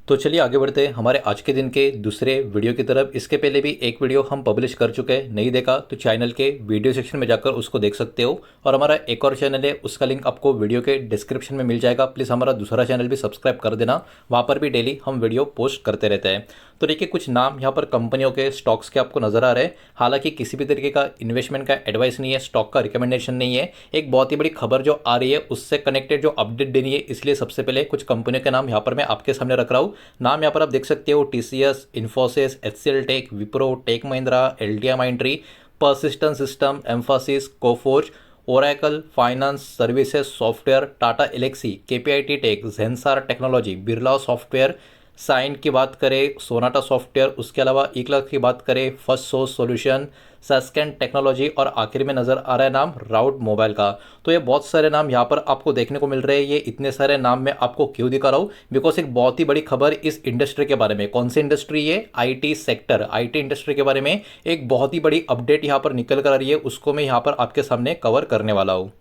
तो चलिए आगे बढ़ते हैं हमारे आज के दिन के दूसरे वीडियो की तरफ। इसके पहले भी एक वीडियो हम पब्लिश कर चुके हैं, नहीं देखा तो चैनल के वीडियो सेक्शन में जाकर उसको देख सकते हो। और हमारा एक और चैनल है, उसका लिंक आपको वीडियो के डिस्क्रिप्शन में मिल जाएगा। प्लीज़ हमारा दूसरा चैनल भी सब्सक्राइब कर देना, वहाँ पर भी डेली हम वीडियो पोस्ट करते रहते हैं। तो देखिए कुछ नाम यहाँ पर कंपनियों के स्टॉक्स के आपको नजर आ रहे हैं। हालांकि किसी भी तरीके का इन्वेस्टमेंट का एडवाइस नहीं है, स्टॉक का रिकमेंडेशन नहीं है। एक बहुत ही बड़ी खबर जो आ रही है उससे कनेक्टेड जो अपडेट देनी है, इसलिए सबसे पहले कुछ कंपनियों के नाम यहाँ पर मैं आपके सामने रख रहा हूँ। नाम यहाँ पर आप देख सकते हो, TCS, Infosys, HCL Tech, Wipro, Tech Mahindra, LTI Mindtree, Persistent system, Mphasis, Coforge, Oracle finance services software, Tata Elxsi, KPIT Tech, Zensar technology, Birla software, Cyient की बात करें, सोनाटा सॉफ्टवेयर, उसके अलावा इक्लर्क्स की बात करें, फर्स्ट सोर्स सॉल्यूशन, सस्कैन टेक्नोलॉजी, और आखिर में नज़र आ रहा है नाम राउट मोबाइल का। तो ये बहुत सारे नाम यहाँ पर आपको देखने को मिल रहे हैं। ये इतने सारे नाम मैं आपको क्यों दिखा रहा हूँ? बिकॉज एक बहुत ही बड़ी खबर इस इंडस्ट्री के बारे में। कौन सी इंडस्ट्री? ये आईटी सेक्टर, आईटी इंडस्ट्री के बारे में एक बहुत ही बड़ी अपडेट यहाँ पर निकल कर आ रही है, उसको मैं यहाँ पर आपके सामने कवर करने वाला हूँ।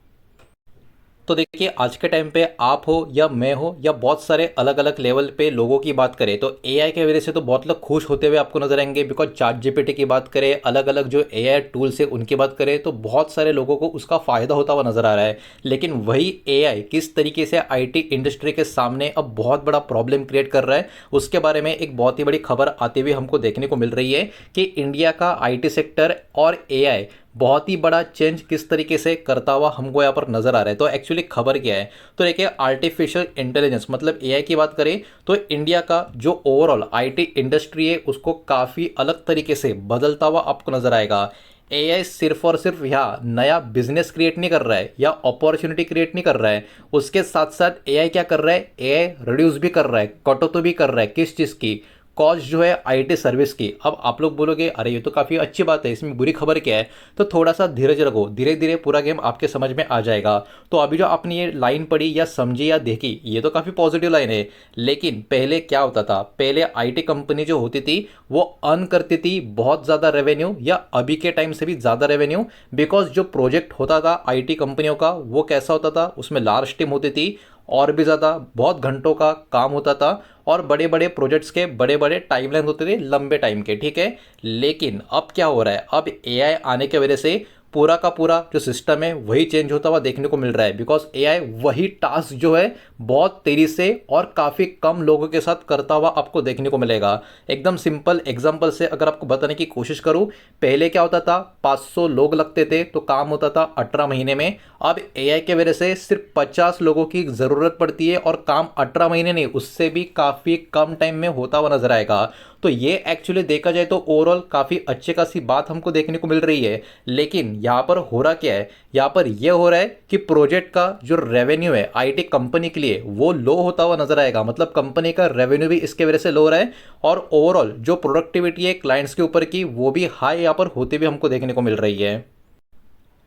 तो देखिए आज के टाइम पे आप हो या मैं हो या बहुत सारे अलग अलग लेवल पे लोगों की बात करें तो एआई के वजह से तो बहुत लोग खुश होते हुए आपको नजर आएंगे। बिकॉज चैट जीपीटी की बात करें, अलग अलग जो एआई टूल्स है उनकी बात करें तो बहुत सारे लोगों को उसका फ़ायदा होता हुआ नजर आ रहा है। लेकिन वही एआई किस तरीके से आईटी इंडस्ट्री के सामने अब बहुत बड़ा प्रॉब्लम क्रिएट कर रहा है, उसके बारे में एक बहुत ही बड़ी खबर आते हुए हमको देखने को मिल रही है कि इंडिया का आईटी सेक्टर और एआई बहुत ही बड़ा चेंज किस तरीके से करता हुआ हमको यहाँ पर नजर आ रहा है। तो एक्चुअली खबर क्या है? तो देखिए आर्टिफिशियल इंटेलिजेंस मतलब एआई की बात करें तो इंडिया का जो ओवरऑल आईटी इंडस्ट्री है उसको काफ़ी अलग तरीके से बदलता हुआ आपको नजर आएगा। एआई सिर्फ और सिर्फ यहाँ नया बिजनेस क्रिएट नहीं कर रहा है या अपॉर्चुनिटी क्रिएट नहीं कर रहा है, उसके साथ साथ एआई क्या कर रहा है? एआई रिड्यूस भी कर रहा है, कटौती भी कर रहा है। किस चीज़ की? कॉस्ट जो है आईटी सर्विस की। अब आप लोग बोलोगे अरे ये तो काफ़ी अच्छी बात है, इसमें बुरी खबर क्या है? तो थोड़ा सा धीरज रखो, धीरे धीरे पूरा गेम आपके समझ में आ जाएगा। तो अभी जो आपने ये लाइन पढ़ी या समझी या देखी, ये तो काफ़ी पॉजिटिव लाइन है। लेकिन पहले क्या होता था? पहले आईटी कंपनी जो होती थी वो अर्न करती थी बहुत ज़्यादा रेवेन्यू, या अभी के टाइम से भी ज़्यादा रेवेन्यू। बिकॉज जो प्रोजेक्ट होता था आईटी कंपनियों का वो कैसा होता था? उसमें लार्ज टीम होती थी और भी ज़्यादा बहुत घंटों का काम होता था, और बड़े बड़े प्रोजेक्ट्स के बड़े बड़े टाइमलाइन होते थे लंबे टाइम के, ठीक है। लेकिन अब क्या हो रहा है? अब एआई आने की वजह से पूरा का पूरा जो सिस्टम है वही चेंज होता हुआ देखने को मिल रहा है। बिकॉज एआई वही टास्क जो है बहुत तेजी से और काफ़ी कम लोगों के साथ करता हुआ आपको देखने को मिलेगा। एकदम सिंपल एग्जांपल से अगर आपको बताने की कोशिश करूं, पहले क्या होता था? 500 लोग लगते थे तो काम होता था 18 महीने में। अब एआई के वजह से सिर्फ 50 लोगों की ज़रूरत पड़ती है और काम 18 महीने नहीं, उससे भी काफ़ी कम टाइम में होता हुआ नजर आएगा। तो ये एक्चुअली देखा जाए तो ओवरऑल काफ़ी अच्छे खासी बात हमको देखने को मिल रही है। लेकिन यहाँ पर हो रहा क्या है? यहाँ पर यह हो रहा है कि प्रोजेक्ट का जो रेवेन्यू है आईटी कंपनी के लिए वो लो होता हुआ नजर आएगा। मतलब कंपनी का रेवेन्यू भी इसके वजह से लो हो रहा है, और ओवरऑल जो प्रोडक्टिविटी है क्लाइंट्स के ऊपर की वो भी हाई यहाँ पर होते हुए हमको देखने को मिल रही है।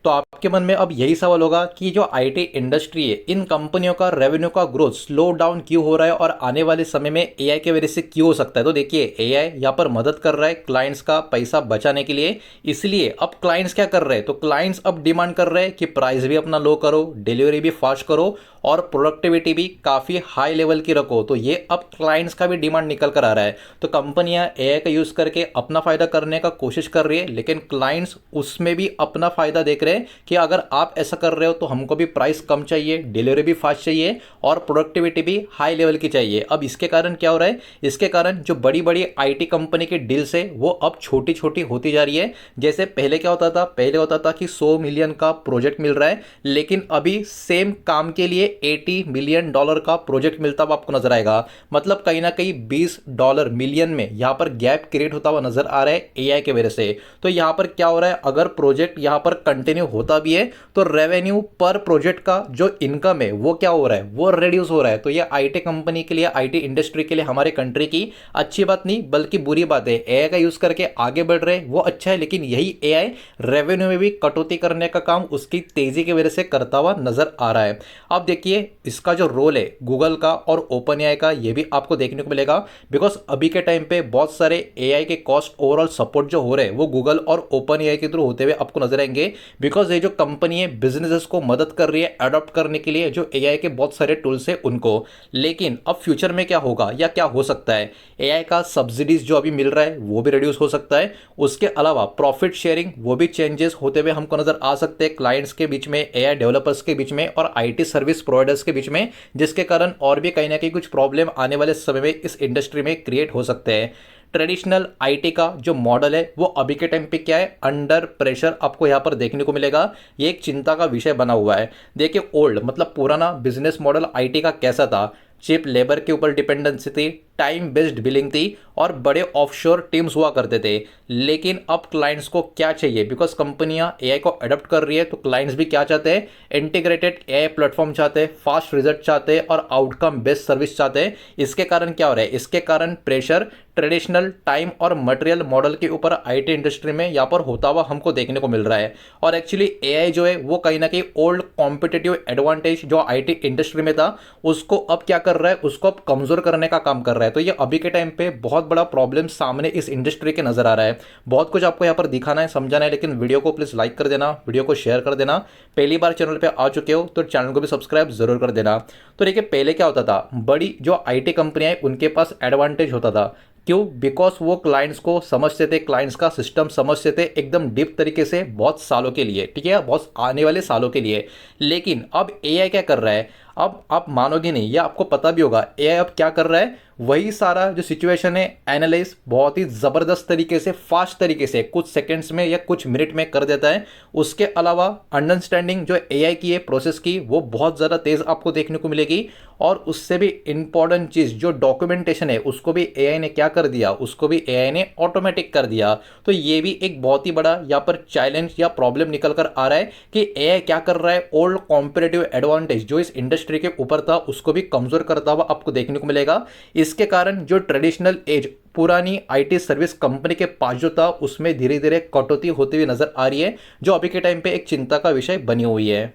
तो आपके मन में अब यही सवाल होगा कि जो आईटी इंडस्ट्री है, इन कंपनियों का रेवेन्यू का ग्रोथ स्लो डाउन क्यों हो रहा है और आने वाले समय में एआई के वजह से क्यों हो सकता है? तो देखिए एआई यहाँ पर मदद कर रहा है क्लाइंट्स का पैसा बचाने के लिए। इसलिए अब क्लाइंट्स क्या कर रहे हैं? तो क्लाइंट्स अब डिमांड कर रहे हैं कि प्राइस भी अपना लो करो, डिलीवरी भी फास्ट करो, और प्रोडक्टिविटी भी काफ़ी हाई लेवल की रखो। तो ये अब क्लाइंट्स का भी डिमांड निकल कर आ रहा है। तो कंपनियां एआई का यूज़ करके अपना फ़ायदा करने का कोशिश कर रही है, लेकिन क्लाइंट्स उसमें भी अपना फ़ायदा देख रहे हैं कि अगर आप ऐसा कर रहे हो तो हमको भी प्राइस कम चाहिए, डिलीवरी भी फास्ट चाहिए, और प्रोडक्टिविटी भी हाई लेवल की चाहिए। अब इसके कारण क्या हो रहा है? इसके कारण जो बड़ी बड़ी आईटी कंपनी की डील्स है वो अब छोटी छोटी होती जा रही है। जैसे पहले क्या होता था? पहले होता था कि 100 मिलियन का प्रोजेक्ट मिल रहा है, लेकिन अभी सेम काम के लिए $80 मिलियन का प्रोजेक्ट मिलता हुआ आपको नजर आएगा। मतलब कहीं ना कहीं $20 मिलियन में यहां पर गैप क्रिएट होता हुआ नजर आ रहा है एआई के वजह से। तो यहां पर क्या हो रहा है? अगर प्रोजेक्ट यहां पर कंटिन्यू होता भी है तो रेवेन्यू पर प्रोजेक्ट का जो इनकम है वो क्या हो रहा है? वो रिड्यूस हो रहा है। तो ये आईटी कंपनी के लिए, आईटी इंडस्ट्री के लिए, हमारे कंट्री की अच्छी बात नहीं बल्कि बुरी बात है। एआई का यूज करके आगे बढ़ रहे वो अच्छा है, लेकिन यही एआई रेवेन्यू में भी कटौती करने का काम उसकी तेजी की वजह से करता हुआ नजर आ रहा है। अब देखिए इसका जो रोल है गूगल का और ओपन एआई का, ये भी आपको देखने को मिलेगा। बिकॉज अभी के टाइम पे बहुत सारे एआई के कॉस्ट ओवरऑल सपोर्ट जो हो रहे हैं वो गूगल और ओपन एआई के थ्रू होते हुए आपको नजर आएंगे। बिकॉज ये जो कंपनी है बिजनेसेस को मदद कर रही है अडॉप्ट करने के लिए जो एआई के बहुत सारे टूल्स है उनको। लेकिन अब फ्यूचर में क्या होगा या क्या हो सकता है, एआई का सब्सिडीज जो अभी मिल रहा है वो भी रिड्यूस हो सकता है। उसके अलावा प्रॉफिट शेयरिंग वो भी चेंजेस होते हुए हमको नजर आ सकते हैं क्लाइंट्स के बीच में, एआई डेवलपर्स के बीच में और आईटी सर्विस प्रोवाइडर्स के बीच में, जिसके कारण और भी कहीं ना कहीं कुछ प्रॉब्लम आने वाले समय में इस इंडस्ट्री में क्रिएट हो सकते हैं। ट्रेडिशनल आईटी का जो मॉडल है वो अभी के टाइम पे क्या है, अंडर प्रेशर आपको यहाँ पर देखने को मिलेगा। ये एक चिंता का विषय बना हुआ है। देखिए ओल्ड मतलब पुराना बिजनेस मॉडल आईटी का कैसा था, चिप लेबर के ऊपर डिपेंडेंसी थी, टाइम बेस्ड बिलिंग थी और बड़े ऑफशोर टीम्स हुआ करते थे। लेकिन अब क्लाइंट्स को क्या चाहिए, बिकॉज कंपनियां एआई को अडॉप्ट कर रही है तो क्लाइंट्स भी क्या चाहते हैं, इंटीग्रेटेड एआई प्लेटफॉर्म चाहते हैं, फास्ट रिजल्ट चाहते हैं और आउटकम बेस्ड सर्विस चाहते हैं। इसके कारण क्या हो रहा है, इसके कारण प्रेशर ट्रेडिशनल टाइम और मटेरियल मॉडल के ऊपर आईटी इंडस्ट्री में यहाँ पर होता हुआ हमको देखने को मिल रहा है। और एक्चुअली एआई जो है वो कहीं ना कहीं ओल्ड कॉम्पिटिटिव एडवांटेज जो आईटी इंडस्ट्री में था उसको अब क्या कर रहा है, उसको अब कमजोर करने का काम कर रहा है। तो ये अभी के टाइम पे बहुत बड़ा प्रॉब्लम सामने इस इंडस्ट्री के नजर आ रहा है। बहुत कुछ आपको यहाँ पर दिखाना है, समझाना है, लेकिन वीडियो को प्लीज लाइक कर देना, वीडियो को शेयर कर देना। पहली बार चैनल पे आ चुके हो तो चैनल को भी सब्सक्राइब जरूर कर देना। तो देखिए पहले क्या होता था, बड़ी जो आईटी कंपनियां उनके पास एडवांटेज होता था। क्यों, बिकॉज वो क्लाइंट्स को समझते थे, क्लाइंट्स का सिस्टम समझते थे एकदम डीप तरीके से बहुत सालों के लिए, ठीक है, बहुत आने वाले सालों के लिए। लेकिन अब एआई क्या कर रहा है, अब आप मानोगे नहीं, या आपको पता भी होगा एआई अब क्या कर रहा है, वही सारा जो सिचुएशन है एनालाइज बहुत ही ज़बरदस्त तरीके से, फास्ट तरीके से, कुछ सेकंड्स में या कुछ मिनट में कर देता है। उसके अलावा अंडरस्टैंडिंग जो एआई की है प्रोसेस की वो बहुत ज़्यादा तेज़ आपको देखने को मिलेगी। और उससे भी इंपॉर्टेंट चीज़ जो डॉक्यूमेंटेशन है उसको भी एआई ने क्या कर दिया, उसको भी एआई ने ऑटोमेटिक कर दिया। तो ये भी एक बहुत ही बड़ा यहाँ पर चैलेंज या प्रॉब्लम निकल कर आ रहा है कि एआई क्या कर रहा है, ओल्ड कॉम्पिटिटिव एडवांटेज जो इस इंडस्ट्री के ऊपर था उसको भी कमजोर करता हुआ आपको देखने को मिलेगा। इसके कारण जो ट्रेडिशनल एज पुरानी आईटी सर्विस कंपनी के पास जो था उसमें धीरे धीरे कटौती होती हुई नजर आ रही है, जो अभी के टाइम पे एक चिंता का विषय बनी हुई है।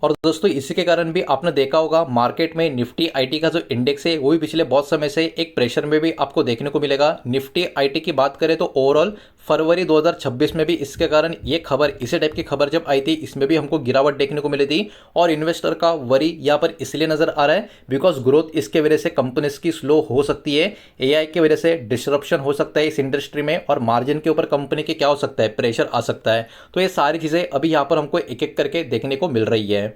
और दोस्तों इसी के कारण भी आपने देखा होगा मार्केट में निफ्टी आईटी का जो इंडेक्स है वो भी पिछले बहुत समय से एक प्रेशर में भी आपको देखने को मिलेगा। निफ्टी आईटी की बात करें तो ओवरऑल फरवरी 2026 में भी इसके कारण ये खबर, इसी टाइप की खबर जब आई थी इसमें भी हमको गिरावट देखने को मिली थी। और इन्वेस्टर का वरी यहाँ पर इसलिए नजर आ रहा है बिकॉज ग्रोथ इसके वजह से कंपनीज की स्लो हो सकती है, एआई की वजह से डिस्ट्रप्शन हो सकता है इस इंडस्ट्री में और मार्जिन के ऊपर कंपनी के क्या हो सकता है, प्रेशर आ सकता है। तो ये सारी चीज़ें अभी यहाँ पर हमको एक एक करके देखने को मिल रही है।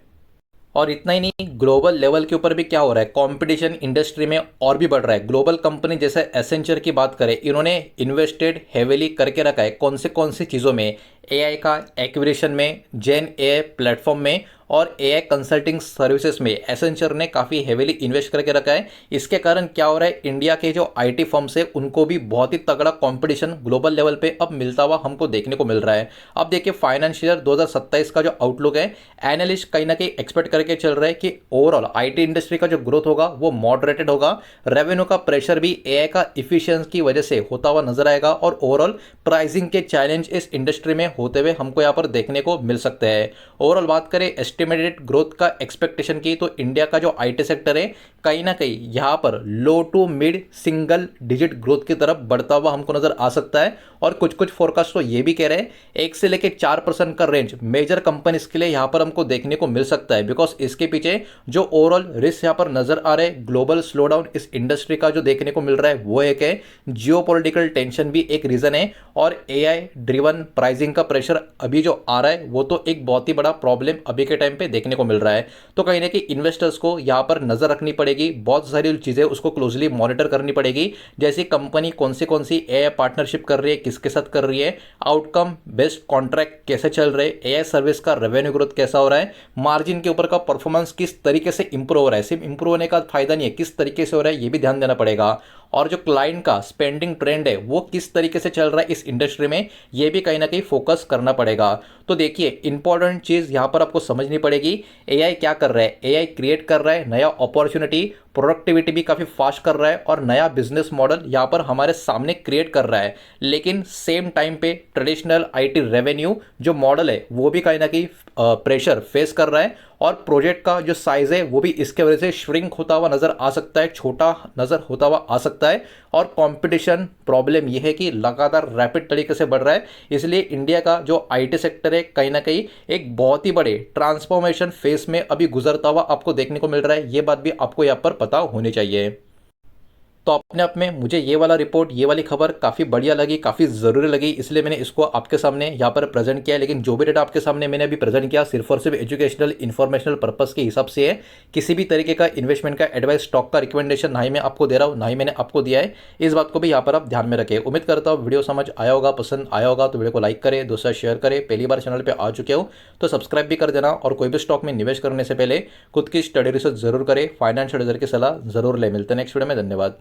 और इतना ही नहीं, ग्लोबल लेवल के ऊपर भी क्या हो रहा है, कंपटीशन इंडस्ट्री में और भी बढ़ रहा है। ग्लोबल कंपनी जैसे एसेंचर की बात करें, इन्होंने इन्वेस्टेड हेवीली करके रखा है कौन सी चीज़ों में, एआई का एक्विजिशन में, जेन एआई प्लेटफॉर्म में और एआई कंसल्टिंग सर्विसेज में एसेंचर ने काफ़ी हेवीली इन्वेस्ट करके रखा है। इसके कारण क्या हो रहा है, इंडिया के जो आईटी फर्म्स है उनको भी बहुत ही तगड़ा कंपटीशन ग्लोबल लेवल पे अब मिलता हुआ हमको देखने को मिल रहा है। अब देखिए फाइनेंशियल 2027 का जो आउटलुक है, एनालिस्ट कहीं ना कहीं एक्सपेक्ट करके चल रहा है कि ओवरऑल आईटी इंडस्ट्री का जो ग्रोथ होगा वो मॉडरेटेड होगा। रेवेन्यू का प्रेशर भी एआई का इफिशियंसी की वजह से होता हुआ नजर आएगा और ओवरऑल प्राइसिंग के चैलेंज इस इंडस्ट्री में होते हुए हमको यहाँ पर देखने को मिल सकते हैं। ओवरऑल बात करें एस्टिमेटेड ग्रोथ का एक्सपेक्टेशन की तो इंडिया का जो आईटी सेक्टर है कहीं ना कहीं यहाँ पर low to mid single digit growth की तरफ बढ़ता हुआ हमको नजर आ सकता है। और कुछ कुछ फोरकास्ट तो ये भी कह रहे हैं 1 से लेकर 4% का रेंज मेजर कंपनीज के लिए यहाँ पर हमको देखने को मिल सकता है। बिकॉज इसके पीछे जो ओवरऑल रिस्क यहाँ पर नजर आ रहे हैं, ग्लोबल स्लोडाउन इस इंडस्ट्री का जो देखने को मिल रहा है वो एक है, जियोपॉलिटिकल टेंशन भी एक रीजन है और एआई ड्रिवन प्राइसिंग का प्रेशर अभी जो आ रहा है वो तो एक बहुत ही बड़ा प्रॉब्लम अभी के टाइम पे देखने को मिल रहा है। तो कहीं ना कहीं इन्वेस्टर्स को यहाँ पर नजर रखनी पड़ेगी, बहुत सारी चीजें उसको क्लोजली मॉनिटर करनी पड़ेगी, जैसे कंपनी कौन सी एआई पार्टनरशिप कर रही है, किसके साथ कर रही है, आउटकम बेस्ड कॉन्ट्रैक्ट कैसे चल रहे हैं, एआई सर्विस का रेवेन्यू ग्रोथ कैसा हो रहा है, मार्जिन के ऊपर का परफॉर्मेंस किस तरीके से इंप्रूव हो रहा है, सिर्फ इंप्रूव होने का फायदा नहीं है, किस तरीके से हो रहा है ये भी ध्यान देना पड़ेगा। और जो क्लाइंट का स्पेंडिंग ट्रेंड है वो किस तरीके से चल रहा है इस इंडस्ट्री में, ये भी कहीं ना कहीं फोकस करना पड़ेगा। तो देखिए इंपॉर्टेंट चीज़ यहाँ पर आपको समझनी पड़ेगी, एआई क्या कर रहा है, एआई क्रिएट कर रहा है नया अपॉर्चुनिटी, प्रोडक्टिविटी भी काफ़ी फास्ट कर रहा है और नया बिजनेस मॉडल यहाँ पर हमारे सामने क्रिएट कर रहा है। लेकिन सेम टाइम पे ट्रेडिशनल आईटी रेवेन्यू जो मॉडल है वो भी कहीं ना कहीं प्रेशर फेस कर रहा है और प्रोजेक्ट का जो साइज़ है वो भी इसके वजह से श्रिंक होता हुआ नज़र आ सकता है, छोटा नज़र होता हुआ आ सकता है। और कंपटीशन प्रॉब्लम ये है कि लगातार रैपिड तरीके से बढ़ रहा है, इसलिए इंडिया का जो आईटी सेक्टर है कहीं ना कहीं एक बहुत ही बड़े ट्रांसफॉर्मेशन फेस में अभी गुजरता हुआ आपको देखने को मिल रहा है। ये बात भी आपको यहाँ पर पता होनी चाहिए। तो अपने आप में मुझे ये वाला रिपोर्ट, ये वाली खबर काफ़ी बढ़िया लगी, काफ़ी ज़रूरी लगी, इसलिए मैंने इसको आपके सामने यहाँ पर प्रेजेंट किया है। लेकिन जो भी डेटा आपके सामने मैंने अभी प्रेजेंट किया सिर्फ और सिर्फ एजुकेशनल इन्फॉर्मेशनल पर्पस के हिसाब से है। किसी भी तरीके का इन्वेस्टमेंट का एडवाइस, स्टॉक का रिकमेंडेशन ना ही मैं आपको दे रहा हूँ, ना ही मैंने आपको दिया है। इस बात को भी यहाँ पर आप ध्यान में रखें। उम्मीद करता हूँ वीडियो समझ आया होगा, पसंद आया होगा। तो वीडियो को लाइक करें, दोस्तों शेयर करें। पहली बार चैनल पर आ चुके हो तो सब्सक्राइब भी कर देना। और कोई भी स्टॉक में निवेश करने से पहले खुद की स्टडी रिसर्च जरूर करें, फाइनेंशियल एडवाइजर की सलाह जरूर ले। मिलते हैं नेक्स्ट वीडियो में। धन्यवाद।